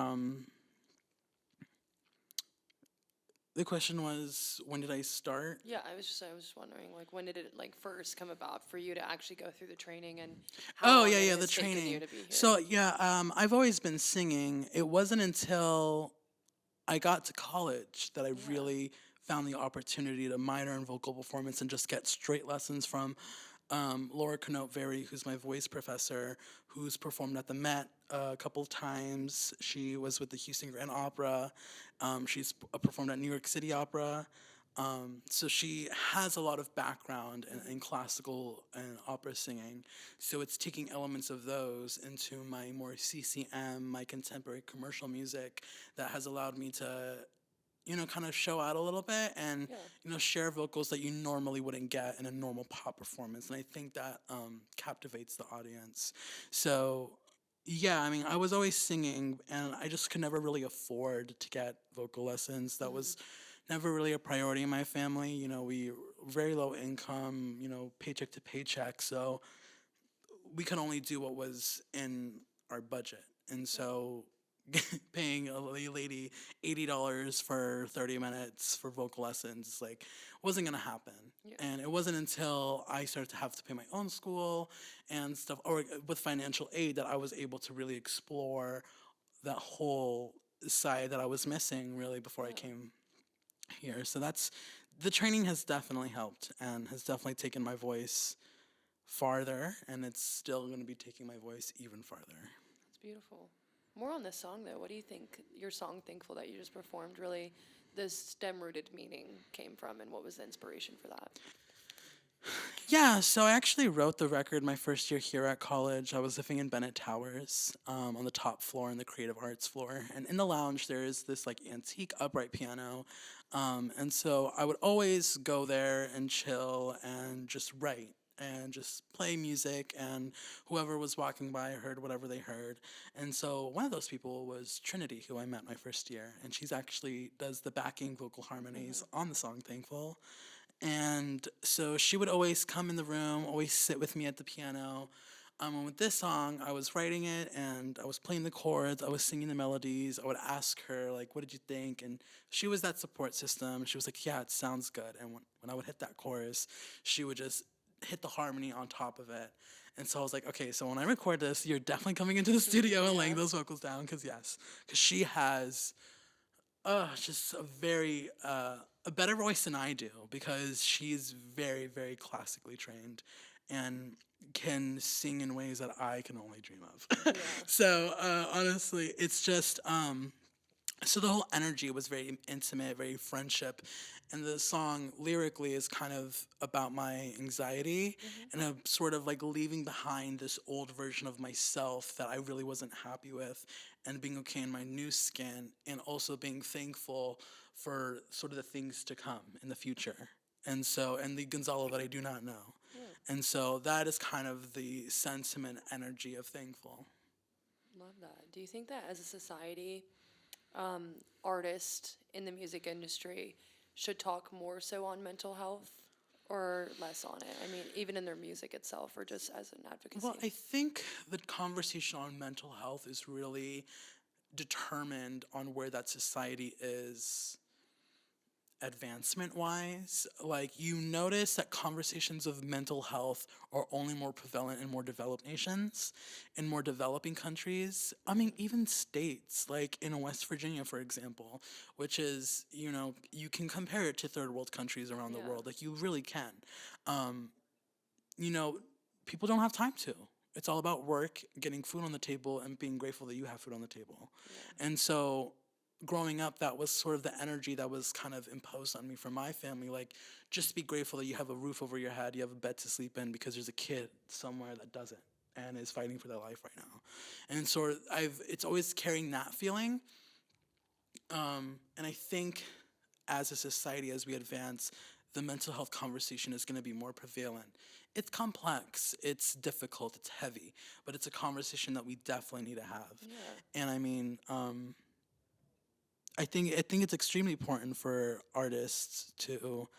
the question was, when did I start? Yeah, I was just wondering, like, when did it like first come about for you to actually go through the training, and how Oh long yeah, it yeah, has the taken training. you to be here? So yeah, I've always been singing. It wasn't until I got to college that I really found the opportunity to minor in vocal performance and just get straight lessons from Laura Cannote-Very, who's my voice professor, who's performed at the Met a couple of times. She was with the Houston Grand Opera. She's performed at New York City Opera. So she has a lot of background in classical and opera singing. So it's taking elements of those into my more CCM, my contemporary commercial music, that has allowed me to kind of show out a little bit and, share vocals that you normally wouldn't get in a normal pop performance. And I think that captivates the audience. So, yeah, I mean, I was always singing, and I just could never really afford to get vocal lessons. That was never really a priority in my family. We very low income, paycheck to paycheck. So we could only do what was in our budget. And so paying a lady $80 for 30 minutes for vocal lessons like wasn't gonna happen. And it wasn't until I started to have to pay my own school and stuff, or with financial aid, that I was able to really explore that whole side that I was missing really before I came here. So the training has definitely helped and has definitely taken my voice farther, and it's still going to be taking my voice even farther. It's beautiful. More on this song though. What do you think your song "Thankful" that you just performed really, the stem-rooted meaning came from, and what was the inspiration for that? Yeah, so I actually wrote the record my first year here at college. I was living in Bennett Towers, on the top floor in the creative arts floor. And in the lounge, there is this like antique upright piano. And so I would always go there and chill and just write and just play music. And whoever was walking by heard whatever they heard. And so one of those people was Trinity, who I met my first year. And she's actually does the backing vocal harmonies on the song Thankful. And so she would always come in the room, always sit with me at the piano. And with this song, I was writing it and I was playing the chords, I was singing the melodies. I would ask her, like, what did you think? And she was that support system. She was like, yeah, it sounds good. And when I would hit that chorus, she would just hit the harmony on top of it. And so I was like, okay, so when I record this, you're definitely coming into the studio and laying those vocals down, because yes, because she has just a better voice than I do, because she's very, very classically trained and can sing in ways that I can only dream of. So honestly, it's just so the whole energy was very intimate, very friendship, and the song lyrically is kind of about my anxiety and a sort of like leaving behind this old version of myself that I really wasn't happy with, and being okay in my new skin, and also being thankful for sort of the things to come in the future. And so, and the Gonzalo that I do not know. And so that is kind of the sentiment energy of thankful. Love that. Do you think that as a society, artists in the music industry should talk more so on mental health or less on it? I mean, even in their music itself, or just as an advocacy? Well, I think the conversation on mental health is really determined on where that society is advancement wise. Like, you notice that conversations of mental health are only more prevalent in more developed nations, in more developing countries. I mean, even states like in West Virginia, for example, which is, you can compare it to third world countries around the Yeah. world. Like, you really can. Um, you know, People don't have time to. It's all about work, getting food on the table, and being grateful that you have food on the table. And so, growing up, that was sort of the energy that was kind of imposed on me from my family. Like, just be grateful that you have a roof over your head, you have a bed to sleep in, because there's a kid somewhere that doesn't and is fighting for their life right now. And so it's always carrying that feeling. And I think as a society, as we advance, the mental health conversation is going to be more prevalent. It's complex, it's difficult, it's heavy, but it's a conversation that we definitely need to have. And I mean, I think it's extremely important for artists to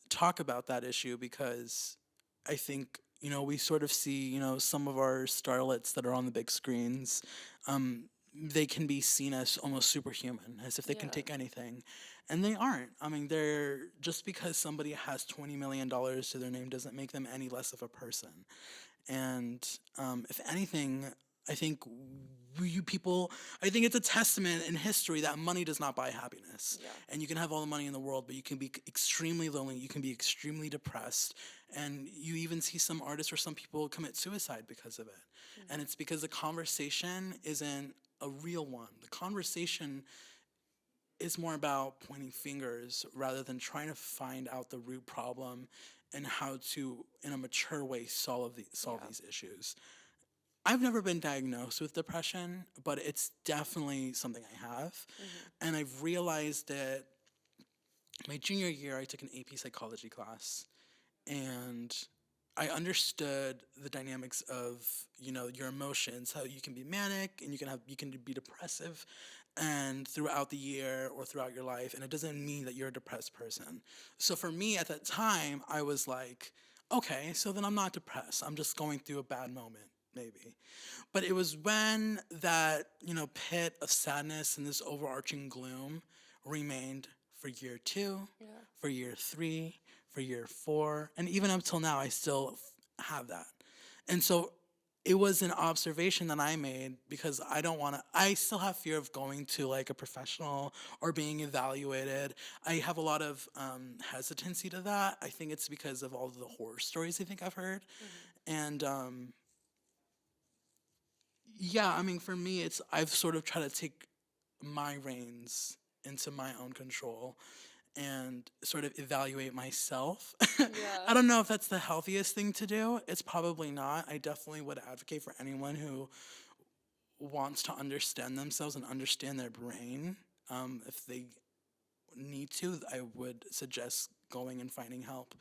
talk about that issue, because I think, we sort of see, some of our starlets that are on the big screens, they can be seen as almost superhuman, as if they can Yeah. take anything. And they aren't. I mean, they're just because somebody has $20 million to their name doesn't make them any less of a person. And if anything, I think you people, I think it's a testament in history that money does not buy happiness. Yeah. And you can have all the money in the world, but you can be extremely lonely, you can be extremely depressed, and you even see some artists or some people commit suicide because of it. And it's because the conversation isn't a real one. The conversation is more about pointing fingers rather than trying to find out the root problem and how to, in a mature way, solve these issues. I've never been diagnosed with depression, but it's definitely something I have. And I've realized that my junior year, I took an AP psychology class, and I understood the dynamics of, your emotions, how you can be manic and you can be depressive and throughout the year or throughout your life, and it doesn't mean that you're a depressed person. So for me at that time, I was like, okay, so then I'm not depressed. I'm just going through a bad moment, maybe. But it was when that, pit of sadness and this overarching gloom remained for year 2, for year 3, for year 4, and even up till now, I still have that. And so it was an observation that I made, because I still have fear of going to like a professional or being evaluated. I have a lot of hesitancy to that. I think it's because of all of the horror stories I think I've heard. And Yeah, I mean, for me, I've sort of tried to take my reins into my own control and sort of evaluate myself. Yeah. I don't know if that's the healthiest thing to do. It's probably not. I definitely would advocate for anyone who wants to understand themselves and understand their brain. If they need to, I would suggest going and finding help.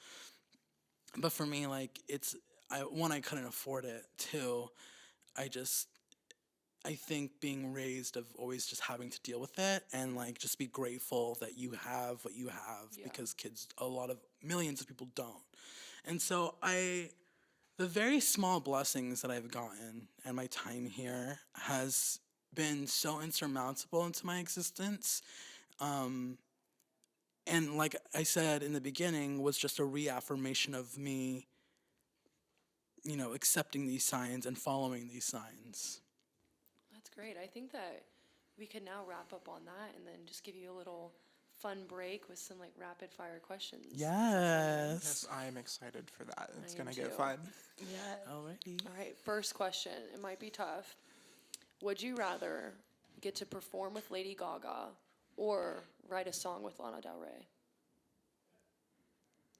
But for me, like, one, I couldn't afford it. Two, I just I think being raised of always just having to deal with it and like just be grateful that you have what you have, Yeah. because kids, a lot of millions of people don't. And so the very small blessings that I've gotten and my time here has been so insurmountable into my existence. Um, and like I said in the beginning, was just a reaffirmation of me, accepting these signs and following these signs. That's great. I think that we could now wrap up on that and then just give you a little fun break with some like rapid fire questions. Yes. Yes, I am excited for that. It's I gonna am get too. fun. Yeah. Alrighty. All right, first question. It might be tough. Would you rather get to perform with Lady Gaga or write a song with Lana Del Rey?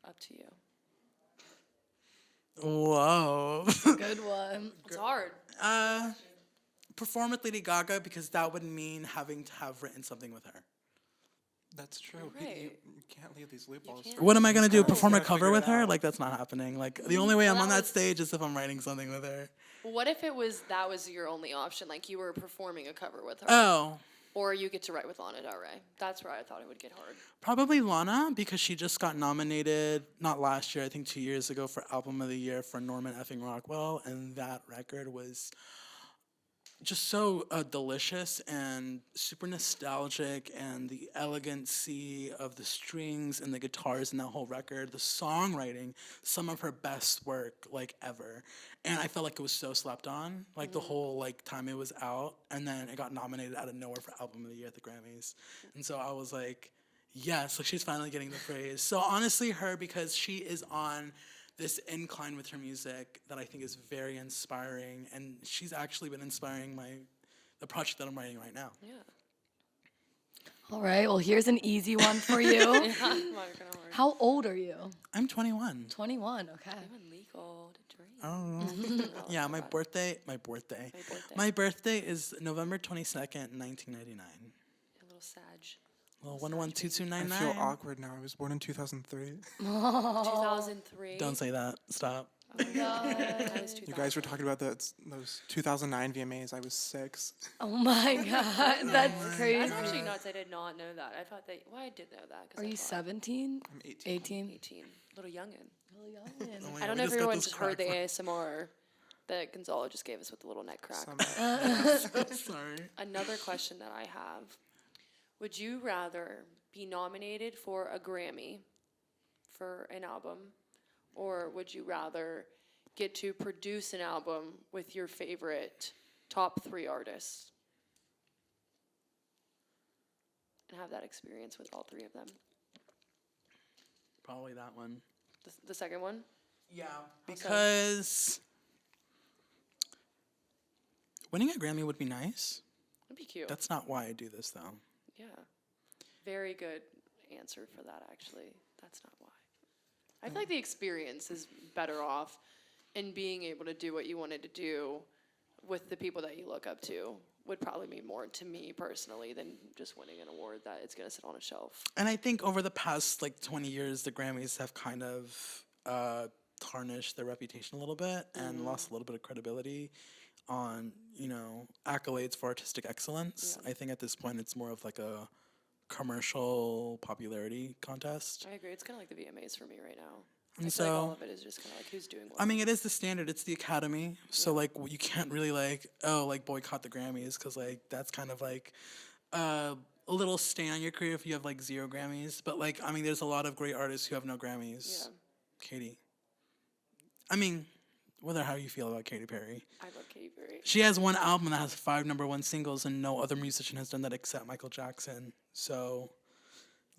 Up to you. Whoa. Good one. It's hard. Perform with Lady Gaga, because that would mean having to have written something with her. That's true. Right. You can't leave these loopholes. can't. for What am I gonna do? yourself. Perform a Gotta cover figure with it her? out. Like, that's not happening. Like, the only way I'm Well, on that that was- stage is if I'm writing something with her. What if that was your only option? Like you were performing a cover with her, Oh, or you get to write with Lana Del Rey. That's where I thought it would get hard. probably Lana, because she just got nominated, not last year, I think 2 years ago, for Album of the Year for Norman effing Rockwell, and that record was just so delicious and super nostalgic, and the elegancy of the strings and the guitars in that whole record, the songwriting, some of her best work like ever. And I felt like it was so slept on, like the whole like time it was out, and then it got nominated out of nowhere for Album of the Year at the Grammys. And so I was like, yes, like she's finally getting the praise. So honestly, her, because she is on this incline with her music that I think is very inspiring, and she's actually been inspiring the project that I'm writing right now. Yeah. All right. Well, here's an easy one for you. Come on, you're gonna hard. How old are you? I'm 21. 21. Okay. Even legal to drink. Oh. Yeah, my birthday. My birthday is November 22nd, 1999. A little Sag. Well, I 112299. feel awkward now. I was born in 2003. 2003. Don't say that. Stop. Oh my God. That was You guys were 2000. talking about those 2009 VMAs. I was 6. Oh my God. That's crazy. That's actually nuts. I did not know that. I thought that. Well, I did know that. 'Cause Are I you thought 17? I'm 18. 18? 18. Little youngin. Really young. Oh my I God, don't we know if just got everyone this just heard the crack. ASMR that Gonzalo just gave us with the little neck crack. Sorry. Another question that I have. Would you rather be nominated for a Grammy for an album, or would you rather get to produce an album with your favorite top 3 artists and have that experience with all 3 of them? Probably that one. The second one? Yeah, so? because winning a Grammy would be nice. That'd be cute. That's not why I do this, though. Yeah. Very good answer for that, actually. That's not why. I feel like the experience is better off in being able to do what you wanted to do with the people that you look up to would probably mean more to me personally than just winning an award that it's going to sit on a shelf. And I think over the past like 20 years, the Grammys have kind of tarnished their reputation a little bit and lost a little bit of credibility on, accolades for artistic excellence. Yeah. I think at this point it's more of like a commercial popularity contest. I agree. It's kind of like the VMAs for me right now. And I feel like all so, of it is just kind of like who's doing what. I mean, it is the standard. It's the Academy. So, like, you can't really, boycott the Grammys, because, like, that's kind of, like, a little stain on your career if you have, like, 0 Grammys. But, like, I mean, there's a lot of great artists who have no Grammys. Yeah. Katy. I mean, whether how you feel about Katy Perry. I love Katy Perry. She has one album that has 5 #1 singles, and no other musician has done that except Michael Jackson. So,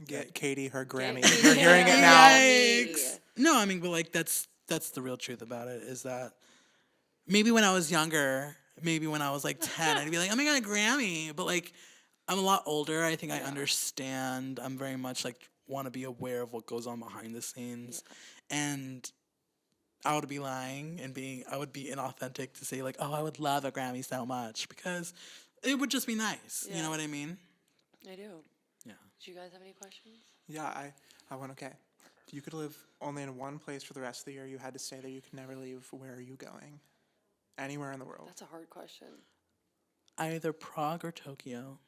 Get Katie her Grammy. Katie You're hearing it her now. Grammy. Yikes. No, I mean, but like that's the real truth about it, is that maybe when I was younger, maybe when I was like 10, I'd be like, oh my God, a Grammy. But like, I'm a lot older. I think I understand. I'm very much like want to be aware of what goes on behind the scenes. And I would be lying and I would be inauthentic to say like, oh, I would love a Grammy so much because it would just be nice. You Yeah. know what I mean? I do. Yeah. Do you guys have any questions? Yeah, I went, okay. If you could live only in one place for the rest of the year, you had to stay there, you could never leave, where are you going? Anywhere in the world. That's a hard question. Either Prague or Tokyo.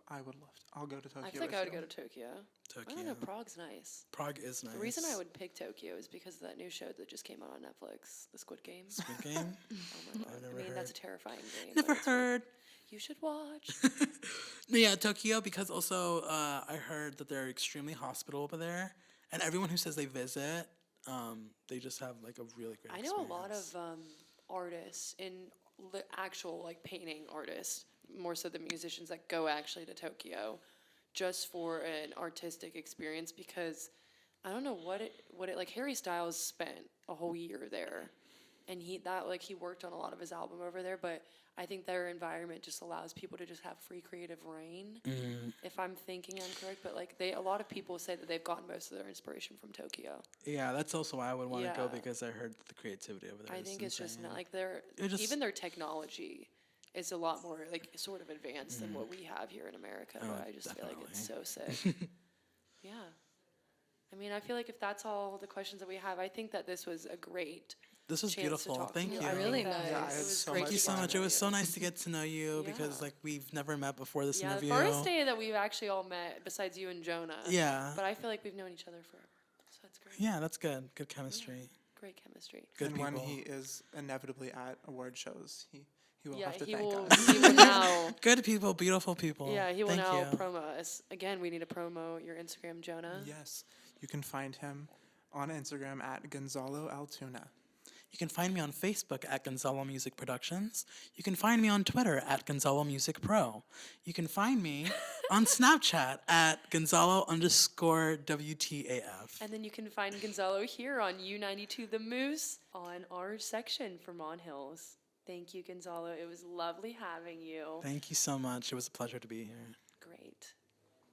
I would love to. I'll go to Tokyo. I feel like with I would you. go to Tokyo. Tokyo. I don't know. Prague's nice. Prague is nice. The reason I would pick Tokyo is because of that new show that just came out on Netflix, The Squid Game. Squid Game? Oh my god! never I mean, that's a heard. terrifying game. Never but it's heard. You should watch. Yeah, Tokyo, because also I heard that they're extremely hospitable over there. And everyone who says they visit, they just have like a really great I know a lot experience. of artists actual like painting artists, more so than musicians that go actually to Tokyo, just for an artistic experience because I don't know what it like. Harry Styles spent a whole year there, and he worked on a lot of his album over there, but I think their environment just allows people to just have free creative reign. If I'm thinking I'm correct, but like a lot of people say that they've gotten most of their inspiration from Tokyo. Yeah, that's also why I would want to go Yeah. because I heard the creativity over there. I is think it's just insane. not like just- even their technology is a lot more like sort of advanced than what we have here in America. Oh, But I just feel like it's so definitely. sick. Yeah. I mean, I feel like if that's all the questions that we have, I think that this was a great This was chance beautiful. to talk Thank to you. you. I think Really that nice. Yeah, I it had was so great Thank to you get so to much. know It was so you. nice to get to know you because Yeah. like we've never met before this Yeah, the interview. first day that we've actually all met, besides you and Jonah. Yeah. But I feel like we've known each other forever. So that's great. Yeah, that's good. Good chemistry. Great chemistry. Good And people. when he is inevitably at award shows, he will Yeah, have to he thank will. us. He will now. Good people, beautiful people. Yeah, he will Thank now you. promo us. Again, we need to promo your Instagram, Jonah. Yes, you can find him on Instagram at Gonzalo Altoona. You can find me on Facebook at Gonzalo Music Productions. You can find me on Twitter at Gonzalo Music Pro. You can find me on Snapchat at Gonzalo_WTAF. And then you can find Gonzalo here on U92 The Moose on our section for Mon Hills. Thank you, Gonzalo. It was lovely having you. Thank you so much. It was a pleasure to be here. Great.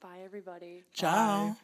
Bye, everybody. Ciao. Bye.